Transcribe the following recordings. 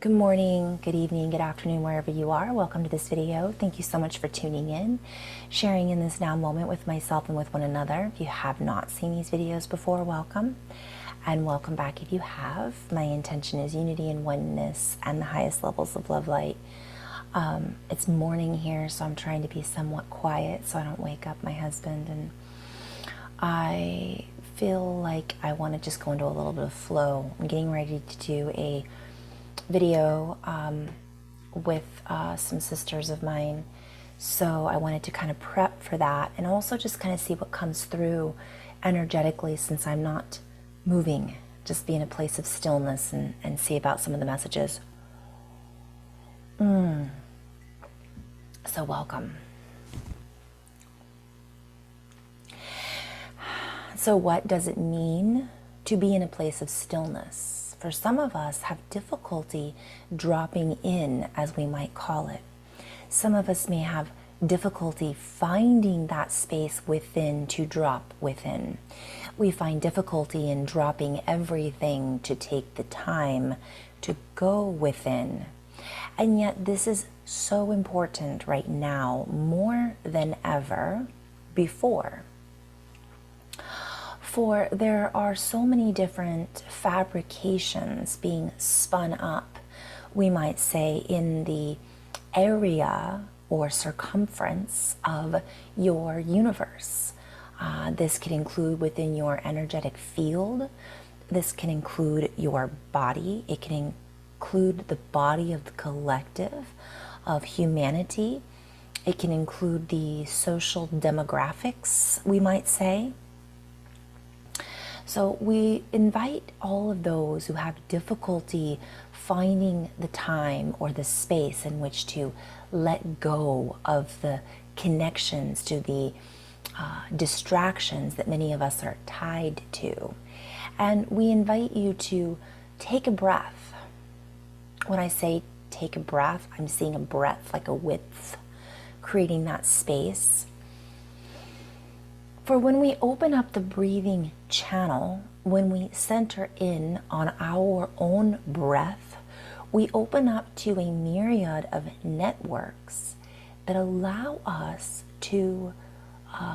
Good morning, good evening, good afternoon, wherever you are. Welcome to this video. Thank you so much for tuning in, sharing in this now moment with myself and with one another. If you have not seen these videos before, welcome. And welcome back if you have. My intention is unity and oneness and the highest levels of love light. It's morning here, so I'm trying to be somewhat quiet so I don't wake up my husband. And I feel like I want to just go into a little bit of flow. I'm getting ready to do a video with some sisters of mine, so I wanted to kind of prep for that and also just kind of see what comes through energetically, since I'm not moving, just be in a place of stillness and see about some of the messages. So welcome. So what does it mean to be in a place of stillness? For some of us have difficulty dropping in, as we might call it. Some of us may have difficulty finding that space within to drop within. We find difficulty in dropping everything to take the time to go within. And yet this is so important right now, more than ever before. For there are so many different fabrications being spun up, we might say, in the area or circumference of your universe. This could include within your energetic field. This can include your body. It can include the body of the collective of humanity. It can include the social demographics, we might say. So we invite all of those who have difficulty finding the time or the space in which to let go of the connections to the distractions that many of us are tied to. And we invite you to take a breath. When I say take a breath, I'm seeing a breadth like a width, creating that space. For when we open up the breathing channel, when we center in on our own breath, we open up to a myriad of networks that allow us to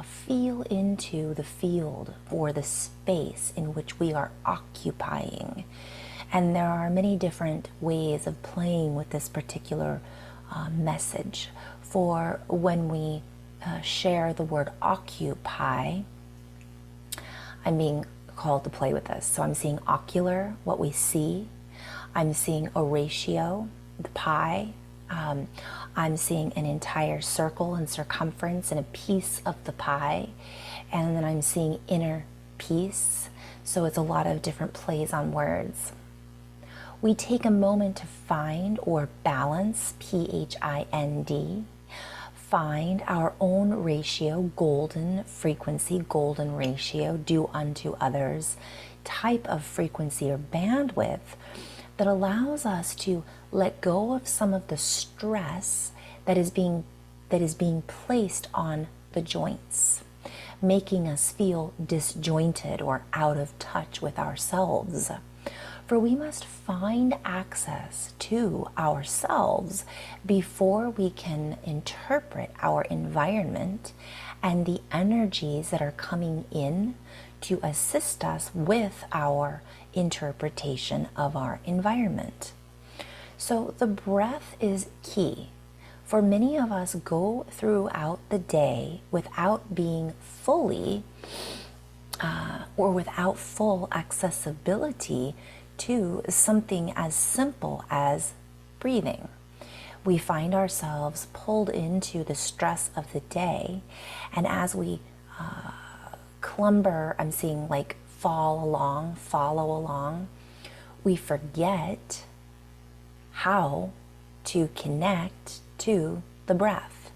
feel into the field or the space in which we are occupying. And there are many different ways of playing with this particular message. For when we share the word occupy, I'm being called to play with this. So I'm seeing ocular, what we see. I'm seeing a ratio, the pi. I'm seeing an entire circle and circumference and a piece of the pie. And then I'm seeing inner peace. So it's a lot of different plays on words. We take a moment to find or balance, P-H-I-N-D, find our own ratio, golden frequency, golden ratio, do unto others, type of frequency or bandwidth that allows us to let go of some of the stress that is being placed on the joints, making us feel disjointed or out of touch with ourselves. For we must find access to ourselves before we can interpret our environment and the energies that are coming in to assist us with our interpretation of our environment. So the breath is key. For many of us go throughout the day without being fully or without full accessibility to something as simple as breathing. We find ourselves pulled into the stress of the day, and as we clumber, I'm seeing like follow along, we forget how to connect to the breath.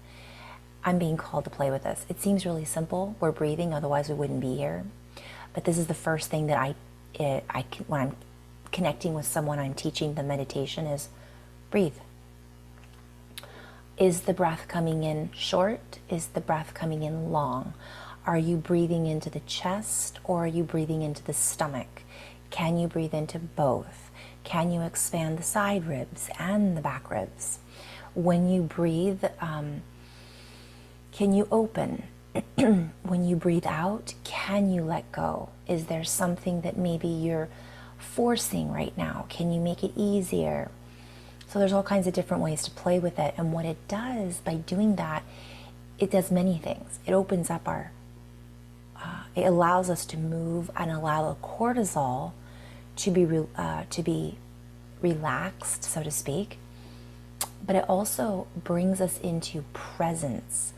I'm being called to play with this. It seems really simple. We're breathing, otherwise we wouldn't be here. But this is the first thing that when I'm connecting with someone, I'm teaching the meditation, is breathe. Is the breath coming in short? Is the breath coming in long? Are you breathing into the chest or are you breathing into the stomach? Can you breathe into both? Can you expand the side ribs and the back ribs? When you breathe, can you open? When you breathe out, can you let go? Is there something that maybe you're forcing right now? Can you make it easier? So there's all kinds of different ways to play with it. And what it does by doing that, it does many things. It opens up it allows us to move and allow the cortisol to be relaxed, so to speak. But it also brings us into presence.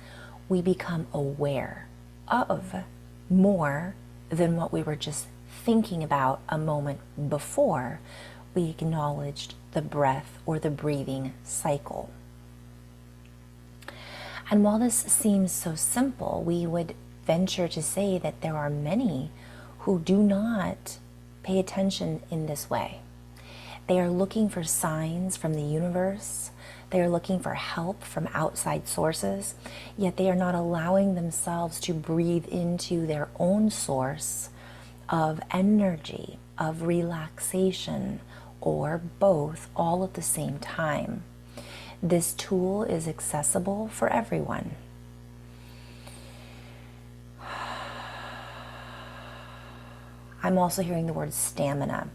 We become aware of more than what we were just thinking about a moment before we acknowledged the breath or the breathing cycle. And while this seems so simple, we would venture to say that there are many who do not pay attention in this way. They are looking for signs from the universe. They are looking for help from outside sources, yet they are not allowing themselves to breathe into their own source of energy, of relaxation, or both, all at the same time. This tool is accessible for everyone. I'm also hearing the word stamina.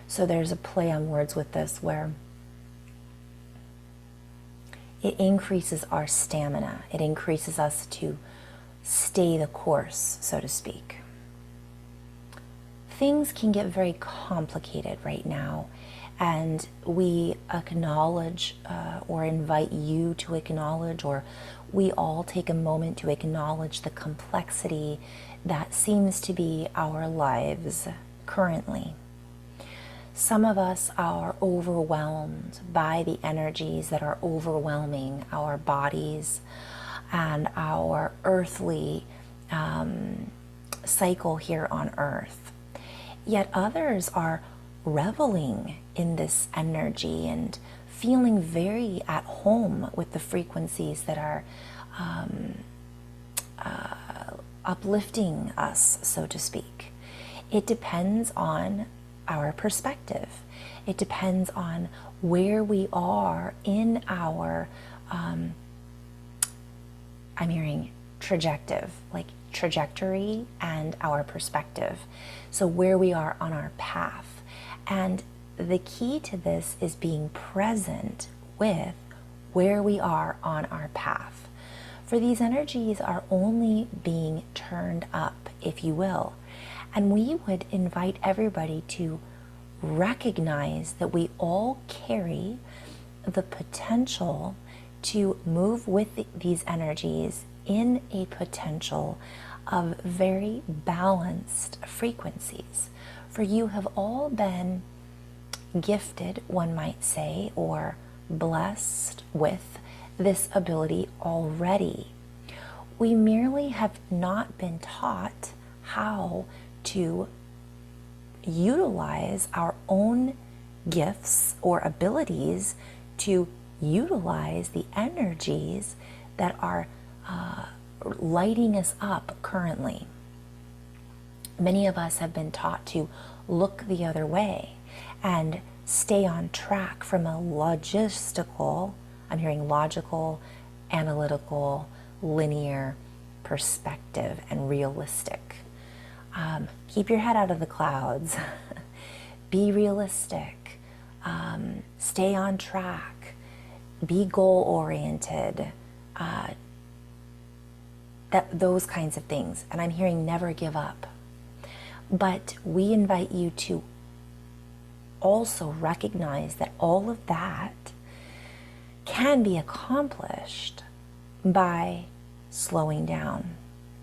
So there's a play on words with this where it increases our stamina. It increases us to stay the course, so to speak. Things can get very complicated right now, and we acknowledge or invite you to acknowledge, or we all take a moment to acknowledge the complexity that seems to be our lives currently. Some of us are overwhelmed by the energies that are overwhelming our bodies and our earthly cycle here on earth. Yet others are reveling in this energy and feeling very at home with the frequencies that are uplifting us, so to speak. It depends on our perspective. It depends on where we are in our, I'm hearing trajectory and our perspective. So where we are on our path. And the key to this is being present with where we are on our path. For these energies are only being turned up, if you will. And we would invite everybody to recognize that we all carry the potential to move with these energies in a potential of very balanced frequencies. For you have all been gifted, one might say, or blessed with this ability already. We merely have not been taught how to utilize our own gifts or abilities to utilize the energies that are lighting us up currently. Many of us have been taught to look the other way and stay on track from a logistical, I'm hearing logical, analytical, linear perspective and realistic. Keep your head out of the clouds. Be realistic. Stay on track. Be goal-oriented. Those kinds of things. And I'm hearing never give up. But we invite you to also recognize that all of that can be accomplished by slowing down,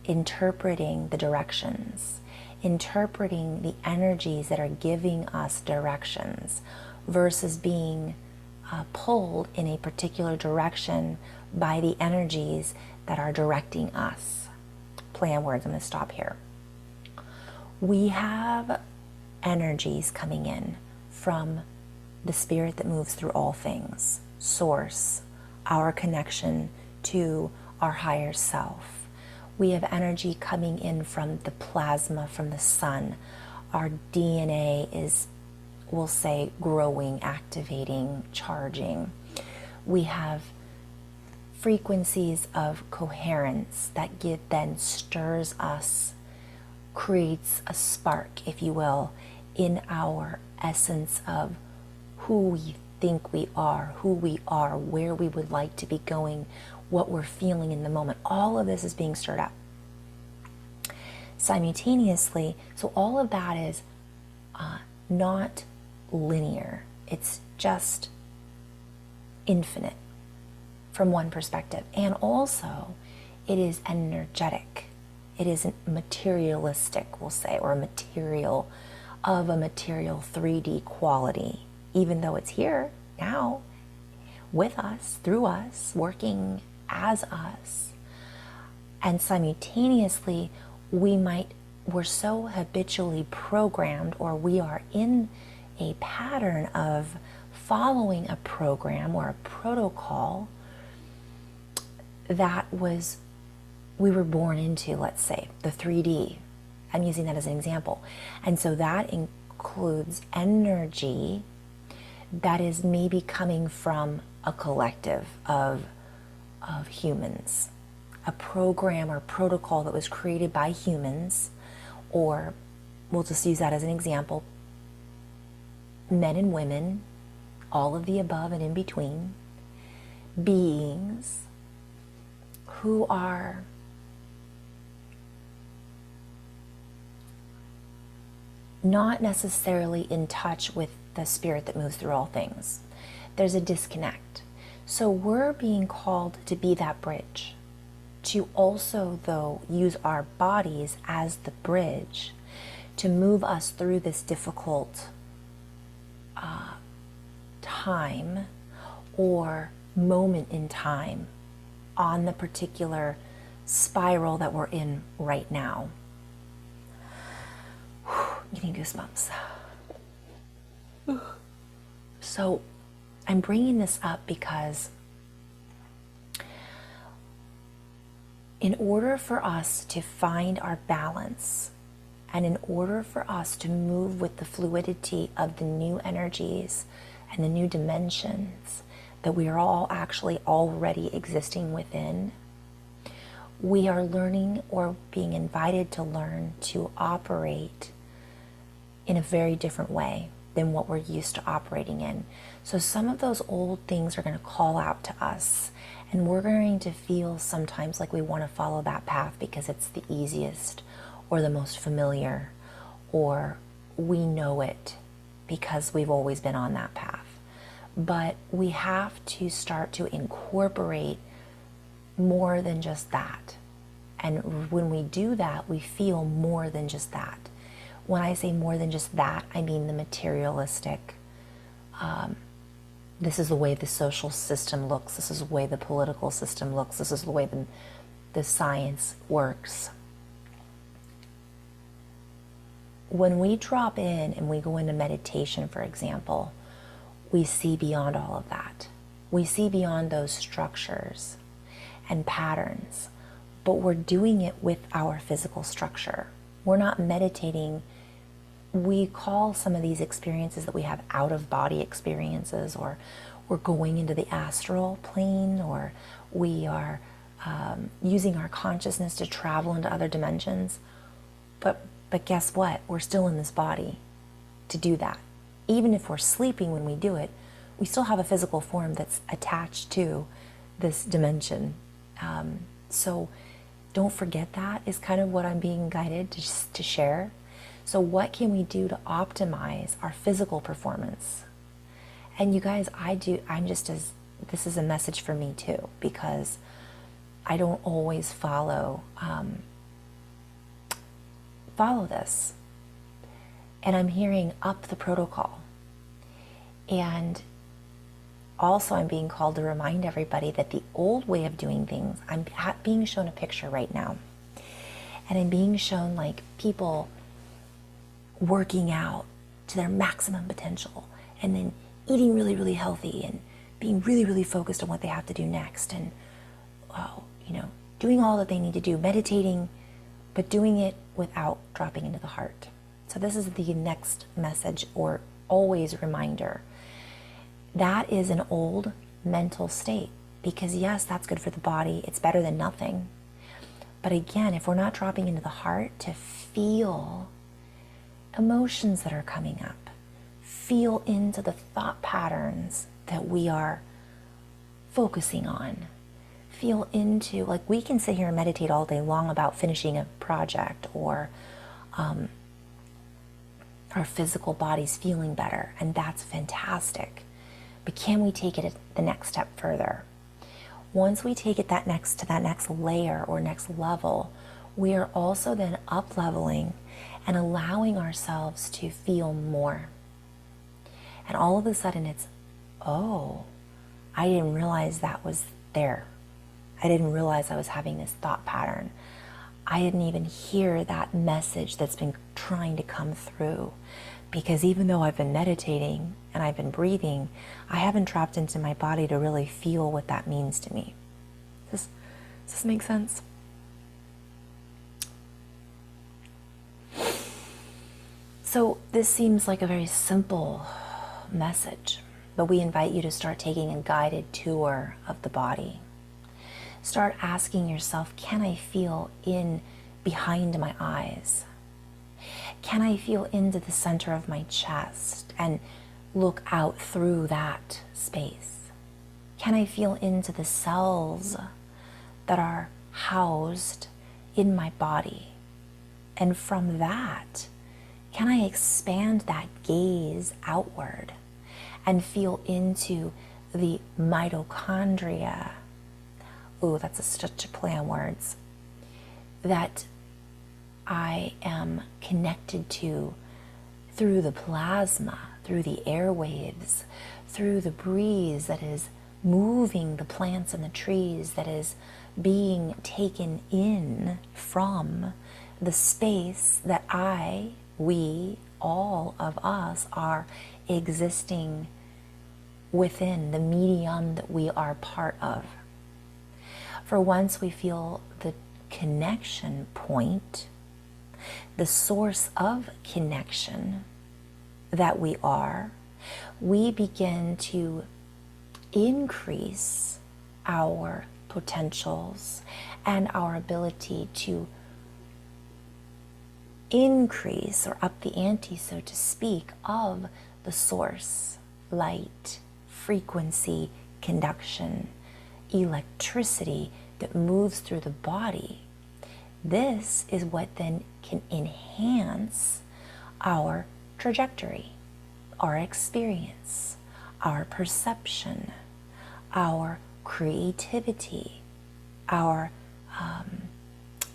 interpreting the directions, interpreting the energies that are giving us directions versus being pulled in a particular direction by the energies that are directing us. Play on words, I'm going to stop here. We have energies coming in from the spirit that moves through all things, source, our connection to our higher self. We have energy coming in from the plasma, from the sun, our DNA is, we'll say, growing, activating, charging. We have frequencies of coherence that then stirs us, creates a spark, if you will, in our essence of who we think we are, where we would like to be going, what we're feeling in the moment. All of this is being stirred up simultaneously. So all of that is not linear. It's just infinite from one perspective. And also it is energetic. It isn't materialistic, we'll say, or material of a material 3D quality, even though it's here now with us, through us, working as us. And simultaneously, we're so habitually programmed, or we are in a pattern of following a program or a protocol that we were born into, let's say, the 3D. I'm using that as an example. And so that includes energy that is maybe coming from a collective of humans, a program or protocol that was created by humans, or we'll just use that as an example, men and women, all of the above and in between, beings who are not necessarily in touch with the spirit that moves through all things. There's a disconnect. So we're being called to be that bridge, to also, though, use our bodies as the bridge to move us through this difficult time or moment in time on the particular spiral that we're in right now. Getting goosebumps. So I'm bringing this up because in order for us to find our balance, and in order for us to move with the fluidity of the new energies and the new dimensions that we are all actually already existing within, we are learning, or being invited to learn, to operate in a very different way than what we're used to operating in. So some of those old things are going to call out to us, and we're going to feel sometimes like we want to follow that path because it's the easiest or the most familiar, or we know it because we've always been on that path. But we have to start to incorporate more than just that. And when we do that, we feel more than just that. When I say more than just that, I mean the materialistic. This is the way the social system looks. This is the way the political system looks. This is the way the science works. When we drop in and we go into meditation, for example, we see beyond all of that. We see beyond those structures and patterns, but we're doing it with our physical structure. We're not meditating. We call some of these experiences that we have out-of-body experiences, or we're going into the astral plane, or we are using our consciousness to travel into other dimensions. But guess what? We're still in this body to do that. Even if we're sleeping when we do it, we still have a physical form that's attached to this dimension. So don't forget, that is kind of what I'm being guided to share. So what can we do to optimize our physical performance? And you guys, this is a message for me too, because I don't always follow this. And I'm hearing up the protocol. And also I'm being called to remind everybody that the old way of doing things, I'm being shown a picture right now. And I'm being shown like people working out to their maximum potential, and then eating really, really healthy, and being really, really focused on what they have to do next, and doing all that they need to do, meditating, but doing it without dropping into the heart. So this is the next message, or always reminder. That is an old mental state, because yes, that's good for the body. It's better than nothing. But again, if we're not dropping into the heart to feel emotions that are coming up, feel into the thought patterns that we are focusing on, feel into, like, we can sit here and meditate all day long about finishing a project, or our physical bodies feeling better, and that's fantastic. But can we take it the next step further? Once we take it to that next layer or next level, we are also then up leveling and allowing ourselves to feel more. And all of a sudden it's, oh, I didn't realize that was there. I didn't realize I was having this thought pattern. I didn't even hear that message that's been trying to come through. Because even though I've been meditating and I've been breathing, I haven't dropped into my body to really feel what that means to me. Does this make sense? So this seems like a very simple message, but we invite you to start taking a guided tour of the body. Start asking yourself, can I feel in behind my eyes? Can I feel into the center of my chest and look out through that space? Can I feel into the cells that are housed in my body? And from that, can I expand that gaze outward and feel into the mitochondria? Ooh, that's such a play on words. That I am connected to through the plasma, through the airwaves, through the breeze that is moving the plants and the trees, that is being taken in from the space that we, all of us are existing within, the medium that we are part of. For once we feel the connection point, the source of connection that we are, we begin to increase our potentials and our ability to increase or up the ante, so to speak, of the source, light, frequency, conduction, electricity that moves through the body. This is what then can enhance our trajectory, our experience, our perception, our creativity, our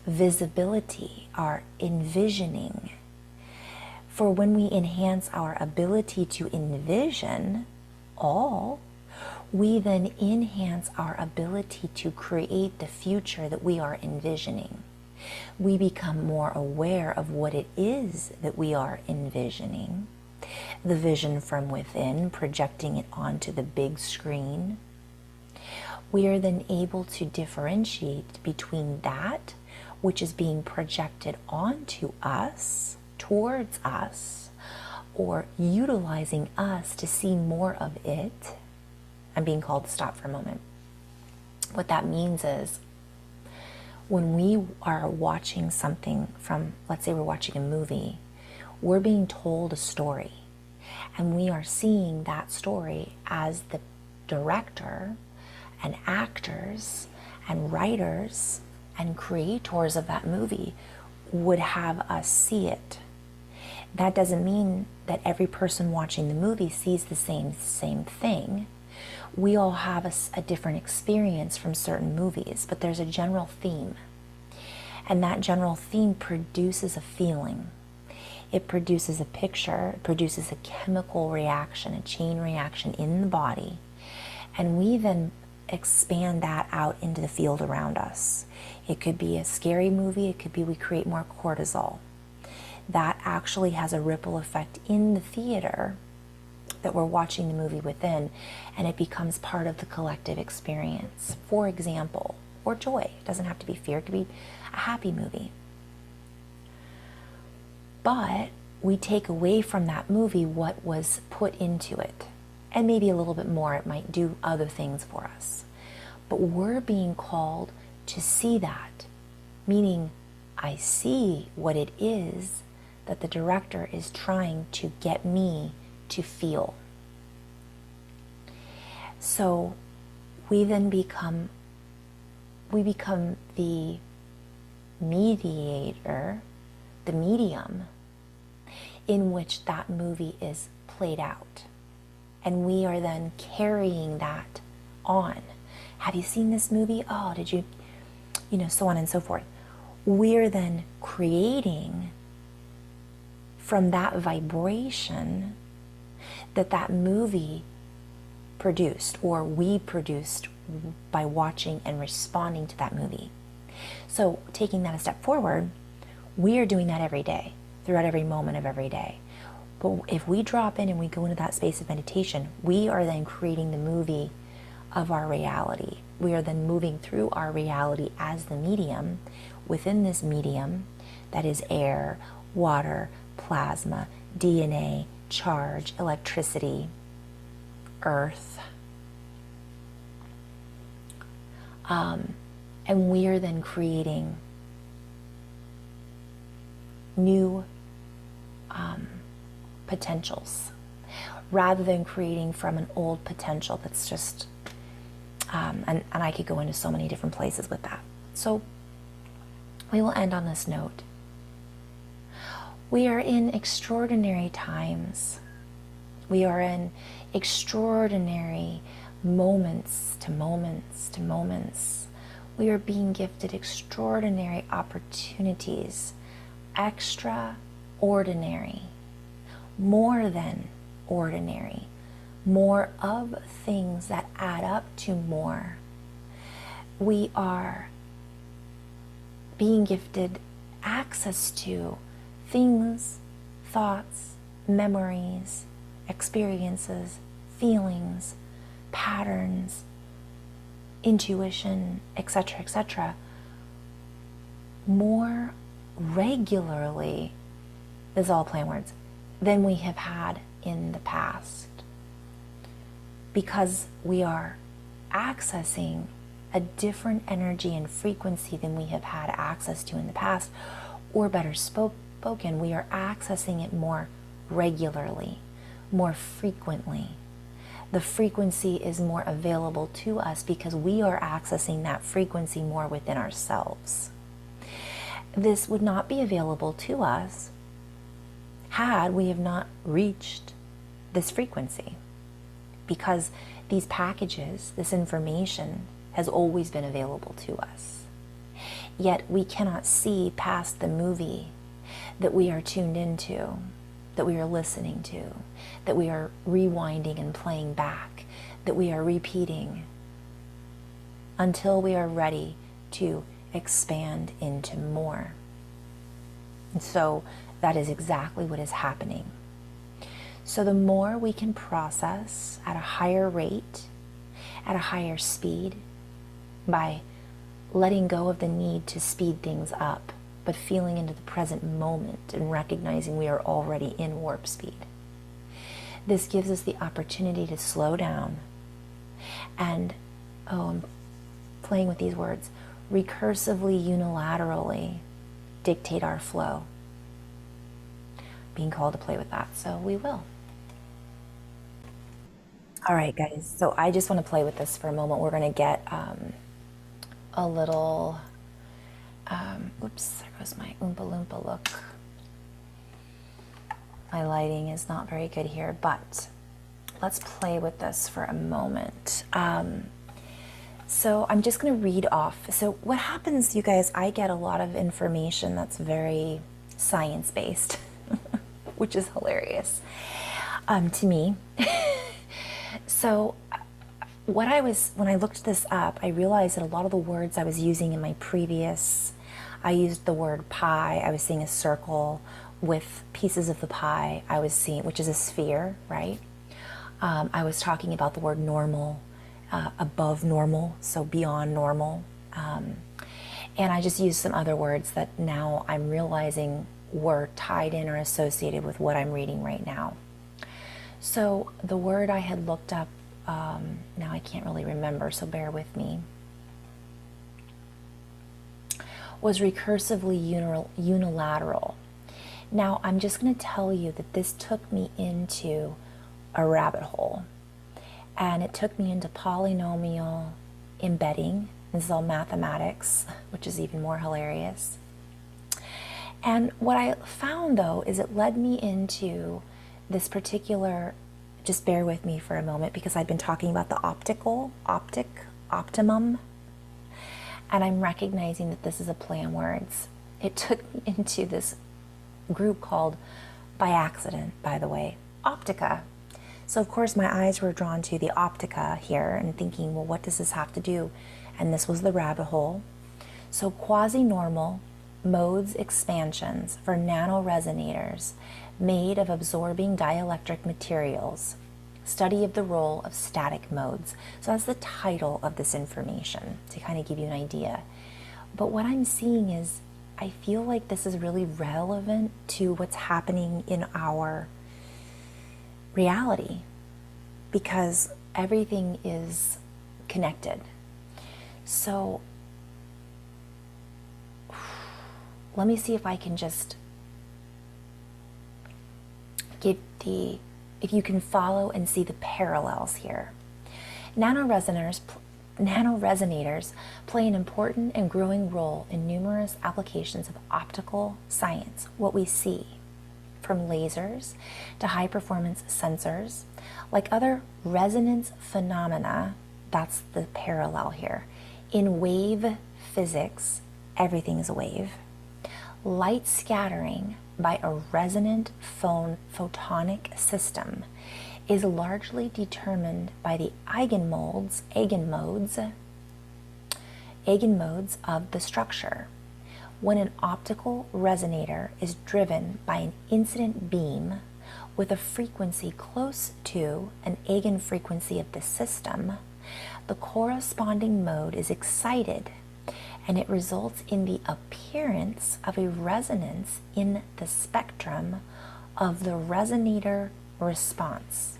visibility, our envisioning. For when we enhance our ability to envision all, we then enhance our ability to create the future that we are envisioning. We become more aware of what it is that we are envisioning, the vision from within, projecting it onto the big screen. We are then able to differentiate between that which is being projected onto us, towards us, or utilizing us to see more of it. I'm being called to stop for a moment. What that means is, when we are watching something from, let's say we're watching a movie, we're being told a story, and we are seeing that story as the director and actors and writers and creators of that movie would have us see it. That doesn't mean that every person watching the movie sees the same thing. We all have a different experience from certain movies, but there's a general theme. And that general theme produces a feeling. It produces a picture, it produces a chemical reaction, a chain reaction in the body. And we then expand that out into the field around us. It could be a scary movie, it could be we create more cortisol. That actually has a ripple effect in the theater that we're watching the movie within, and it becomes part of the collective experience. For example, or joy. It doesn't have to be fear, it could be a happy movie. But we take away from that movie what was put into it. And maybe a little bit more, it might do other things for us. But we're being called to see that, meaning I see what it is that the director is trying to get me to feel. So we then become the mediator, the medium in which that movie is played out. And we are then carrying that on. Have you seen this movie? Oh, did you, so on and so forth. We're then creating from that vibration that movie produced, or we produced by watching and responding to that movie. So taking that a step forward, we are doing that every day, throughout every moment of every day. But if we drop in and we go into that space of meditation, we are then creating the movie of our reality. We are then moving through our reality as the medium within this medium that is air, water, plasma, DNA, charge, electricity, earth. And we are then creating new potentials rather than creating from an old potential that's just and I could go into so many different places with that. So we will end on this note. We are in extraordinary times. We are in extraordinary moments to moments to moments. We are being gifted extraordinary opportunities, extraordinary, more than ordinary, more of things that add up to more. We are being gifted access to things, thoughts, memories, experiences, feelings, patterns, intuition, etc., etc., more regularly, this is all plain words, than we have had in the past. Because we are accessing a different energy and frequency than we have had access to in the past, or better spoken, we are accessing it more regularly, more frequently. The frequency is more available to us because we are accessing that frequency more within ourselves. This would not be available to us had we have not reached this frequency, because these packages, this information has always been available to us. Yet we cannot see past the movie that we are tuned into, that we are listening to, that we are rewinding and playing back, that we are repeating until we are ready to expand into more. And so that is exactly what is happening. So the more we can process at a higher rate, at a higher speed, by letting go of the need to speed things up, but feeling into the present moment and recognizing we are already in warp speed. This gives us the opportunity to slow down and, I'm playing with these words, recursively, unilaterally dictate our flow. Being called to play with that, so we will. All right, guys, so I just want to play with this for a moment. We're going to get a little, oops, there goes my Oompa Loompa look. My lighting is not very good here, but let's play with this for a moment. So I'm just going to read off. So what happens, you guys, I get a lot of information that's very science-based, which is hilarious to me. So when I looked this up, I realized that a lot of the words I was using in my previous, I used the word pie. I was seeing a circle with pieces of the pie. I was seeing, which is a sphere, right? I was talking about the word normal, above normal, so beyond normal. And I just used some other words that now I'm realizing were tied in or associated with what I'm reading right now. So the word I had looked up, now I can't really remember, so bear with me, was recursively unilateral. Now I'm just going to tell you that this took me into a rabbit hole, and it took me into polynomial embedding. This is all mathematics, which is even more hilarious. And what I found, though, is it led me into this particular, just bear with me for a moment, because I've been talking about the optimum, and I'm recognizing that this is a play on words. It took me into this group called, by accident, by the way, Optica. So of course my eyes were drawn to the Optica here and thinking, well, what does this have to do? And this was the rabbit hole. So quasi-normal modes expansions for nanoresonators made of absorbing dielectric materials. Study of the role of static modes. So that's the title of this information, to kind of give you an idea. But what I'm seeing is, I feel like this is really relevant to what's happening in our reality, because everything is connected. So let me see if I can just give if you can follow and see the parallels here. Nanoresonators play an important and growing role in numerous applications of optical science. What we see, from lasers to high performance sensors, like other resonance phenomena, that's the parallel here. In wave physics, everything is a wave. Light scattering by a resonant photonic system is largely determined by the eigenmodes of the structure. When an optical resonator is driven by an incident beam with a frequency close to an eigenfrequency of the system, the corresponding mode is excited, and it results in the appearance of a resonance in the spectrum of the resonator response.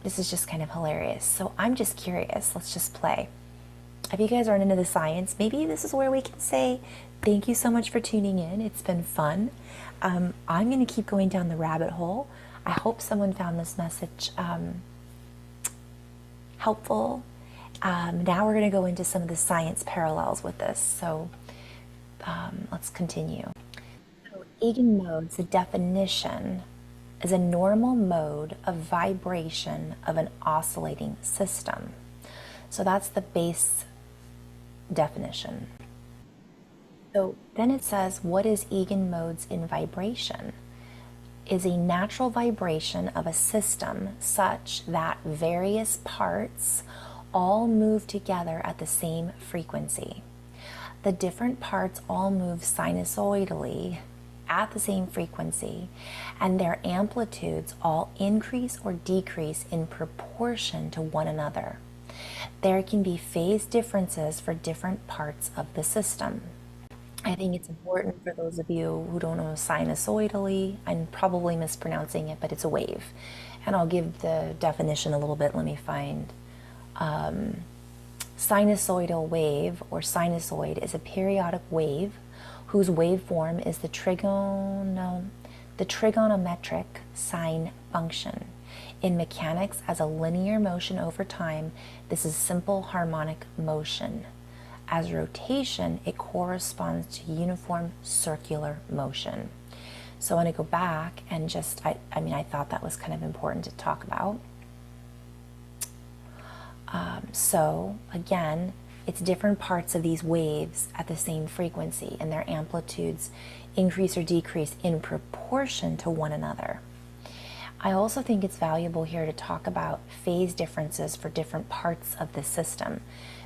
This is just kind of hilarious. So I'm just curious. Let's just play. If you guys aren't into the science, maybe this is where we can say thank you so much for tuning in. It's been fun. I'm going to keep going down the rabbit hole. I hope someone found this message helpful. Now we're going to go into some of the science parallels with this. So let's continue. So eigenmodes, the definition, is a normal mode of vibration of an oscillating system. So that's the base definition. So then it says, what is eigenmodes in vibration? Is a natural vibration of a system such that various parts all move together at the same frequency. The different parts all move sinusoidally at the same frequency, and their amplitudes all increase or decrease in proportion to one another. There can be phase differences for different parts of the system. I think it's important for those of you who don't know sinusoidally, I'm probably mispronouncing it, but it's a wave. And I'll give the definition a little bit. Let me find. Sinusoidal wave, or sinusoid, is a periodic wave whose waveform is the trigonometric sine function. In mechanics, as a linear motion over time, this is simple harmonic motion. As rotation, it corresponds to uniform circular motion. So I want to go back and just, I thought that was kind of important to talk about. So again, it's different parts of these waves at the same frequency, and their amplitudes increase or decrease in proportion to one another. I also think it's valuable here to talk about phase differences for different parts of the system.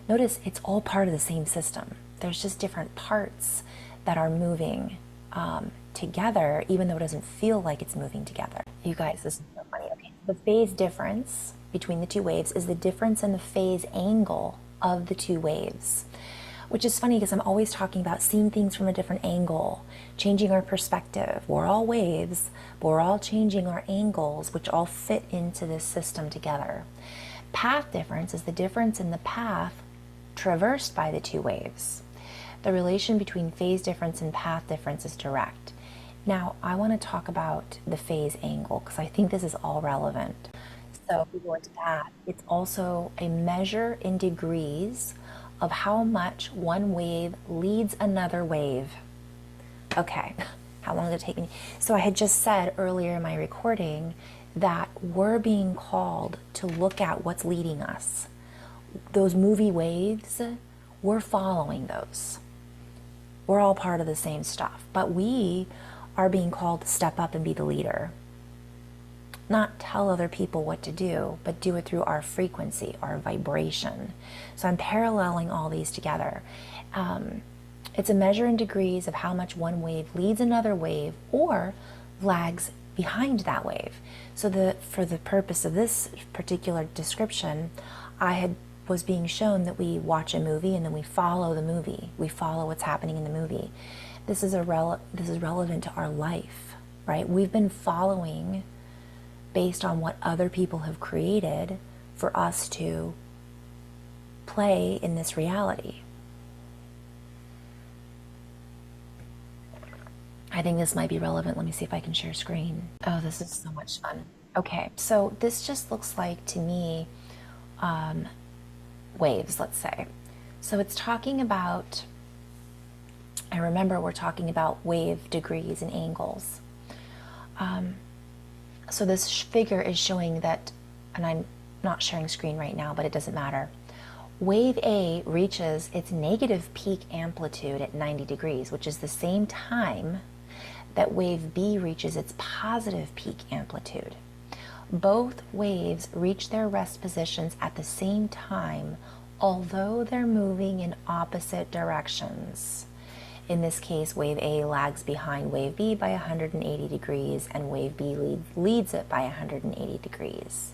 Notice it's all part of the same system. There's just different parts that are moving together, even though it doesn't feel like it's moving together. You guys, this is so funny. Okay, the phase difference between the two waves is the difference in the phase angle of the two waves. which is funny because I'm always talking about seeing things from a different angle, changing our perspective. We're all waves, but we're all changing our angles, which all fit into this system together. Path difference is the difference in the path traversed by the two waves. The relation between phase difference and path difference is direct. Now, I want to talk about the phase angle because I think this is all relevant. So if we go into that, it's also a measure in degrees of how much one wave leads another wave. Okay, how long did it take me? So I had just said earlier in my recording that we're being called to look at what's leading us. Those movie waves, we're following those. We're all part of the same stuff, but we are being called to step up and be the leader. Not tell other people what to do, but do it through our frequency, our vibration. So I'm paralleling all these together. It's a measure in degrees of how much one wave leads another wave or lags behind that wave. So for the purpose of this particular description, was being shown that we watch a movie and then we follow the movie. We follow what's happening in the movie. This is relevant to our life, right? We've been following based on what other people have created for us to play in this reality. I think this might be relevant. Let me see if I can share screen. Oh, this is so much fun. Okay, so this just looks like to me waves, let's say. So it's talking about, I remember we're talking about wave degrees and angles. So this figure is showing that, and I'm not sharing screen right now, but it doesn't matter. Wave A reaches its negative peak amplitude at 90 degrees, which is the same time that wave B reaches its positive peak amplitude. Both waves reach their rest positions at the same time, although they're moving in opposite directions. In this case, wave A lags behind wave B by 180 degrees, and wave B leads it by 180 degrees.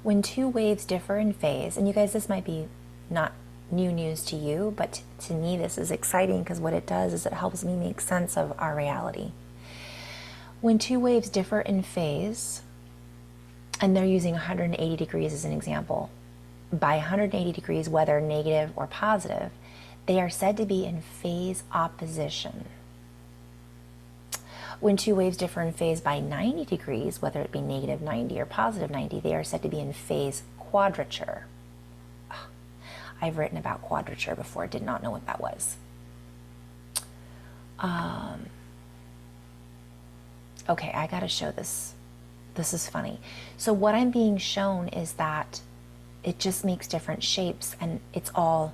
When two waves differ in phase, and you guys, this might be not new news to you, but to me this is exciting because what it does is it helps me make sense of our reality. When two waves differ in phase, and they're using 180 degrees as an example, by 180 degrees, whether negative or positive, they are said to be in phase opposition. When two waves differ in phase by 90 degrees, whether it be negative 90 or positive 90, they are said to be in phase quadrature. I've written about quadrature before, did not know what that was. Okay, I gotta show this. This is funny. So what I'm being shown is that it just makes different shapes, and it's all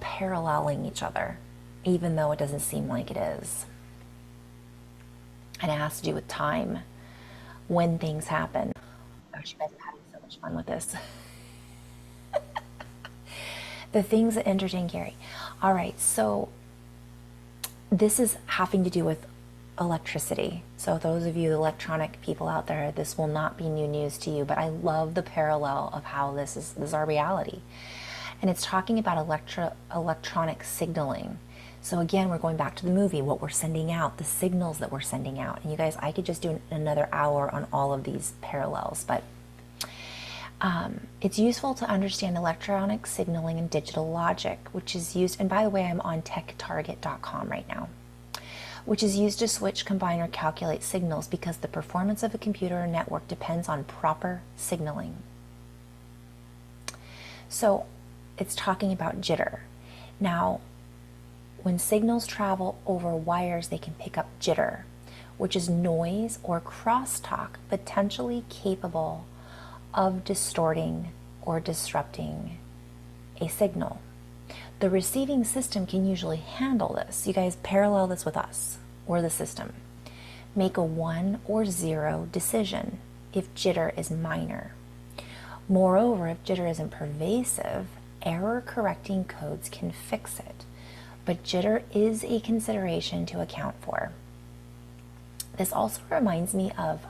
paralleling each other, even though it doesn't seem like it is. And it has to do with time, when things happen. Gosh, you guys are having so much fun with this. The things that entertain Carrie. All right, so this is having to do with electricity. So those of you electronic people out there, this will not be new news to you, but I love the parallel of how this is our reality. And it's talking about electronic signaling. So again, we're going back to the movie, what we're sending out, the signals that we're sending out. And you guys, I could just do another hour on all of these parallels, but it's useful to understand electronic signaling and digital logic, which is used, and by the way, I'm on techtarget.com right now, which is used to switch, combine, or calculate signals because the performance of a computer or network depends on proper signaling. So it's talking about jitter. Now, when signals travel over wires, they can pick up jitter, which is noise or crosstalk potentially capable of distorting or disrupting a signal. The receiving system can usually handle this. You guys parallel this with us or the system. Make a 1 or 0 decision if jitter is minor. Moreover, if jitter isn't pervasive, error correcting codes can fix it. But jitter is a consideration to account for. This also reminds me of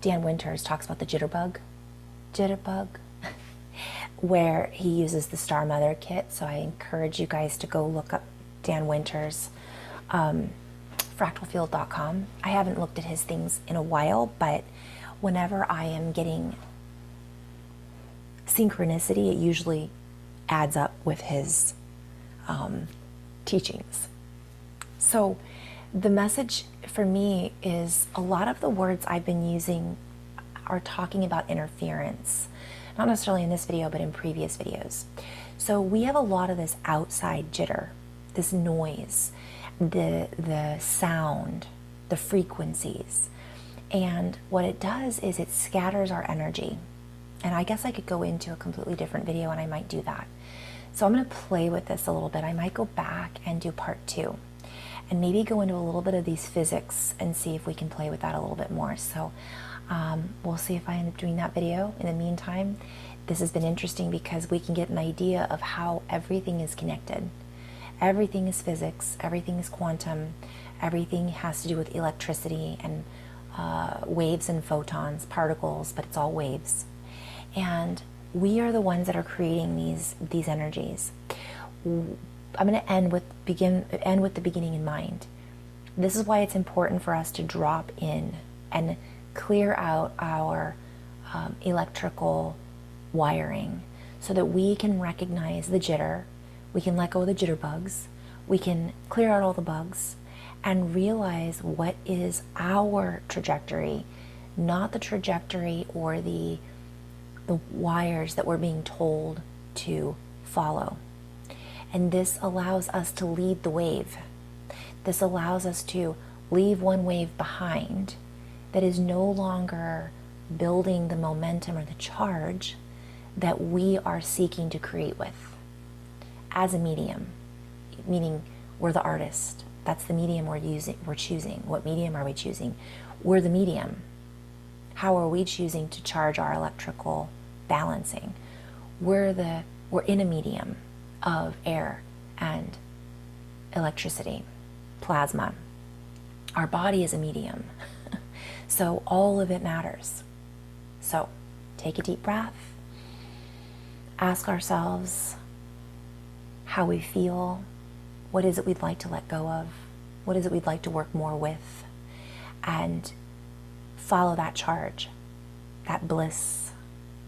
Dan Winters talks about the jitterbug. where he uses the Star Mother kit. So I encourage you guys to go look up Dan Winter's fractalfield.com. I haven't looked at his things in a while, but whenever I am getting synchronicity, it usually adds up with his teachings. So the message for me is a lot of the words I've been using are talking about interference, not necessarily in this video, but in previous videos. So we have a lot of this outside jitter, this noise, the sound, the frequencies. And what it does is it scatters our energy. And I guess I could go into a completely different video, and I might do that. So I'm going to play with this a little bit. I might go back and do part 2 and maybe go into a little bit of these physics and see if we can play with that a little bit more. So we'll see if I end up doing that video. In the meantime, this has been interesting because we can get an idea of how everything is connected. Everything is physics, everything is quantum, everything has to do with electricity and waves and photons, particles, but it's all waves. And we are the ones that are creating these energies. I'm going to end with the beginning in mind. This is why it's important for us to drop in and clear out our electrical wiring so that we can recognize the jitter, we can let go of the jitterbugs, we can clear out all the bugs and realize what is our trajectory, not the trajectory or the wires that we're being told to follow. And this allows us to lead the wave. This allows us to leave one wave behind that is no longer building the momentum or the charge that we are seeking to create with as a medium, meaning we're the artist. That's the medium we're choosing. What medium are we choosing? We're the medium. How are we choosing to charge our electrical balancing? We're in a medium of air and electricity, plasma. Our body is a medium. So all of it matters. So take a deep breath. Ask ourselves how we feel. What is it we'd like to let go of? What is it we'd like to work more with? And follow that charge, that bliss,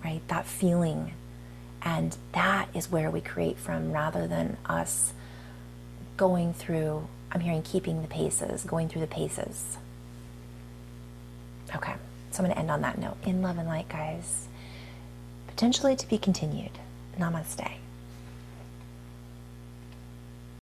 right? That feeling. And that is where we create from, rather than us going through, I'm hearing keeping the paces, going through the paces. Okay, so I'm going to end on that note. In love and light, guys. Potentially to be continued. Namaste.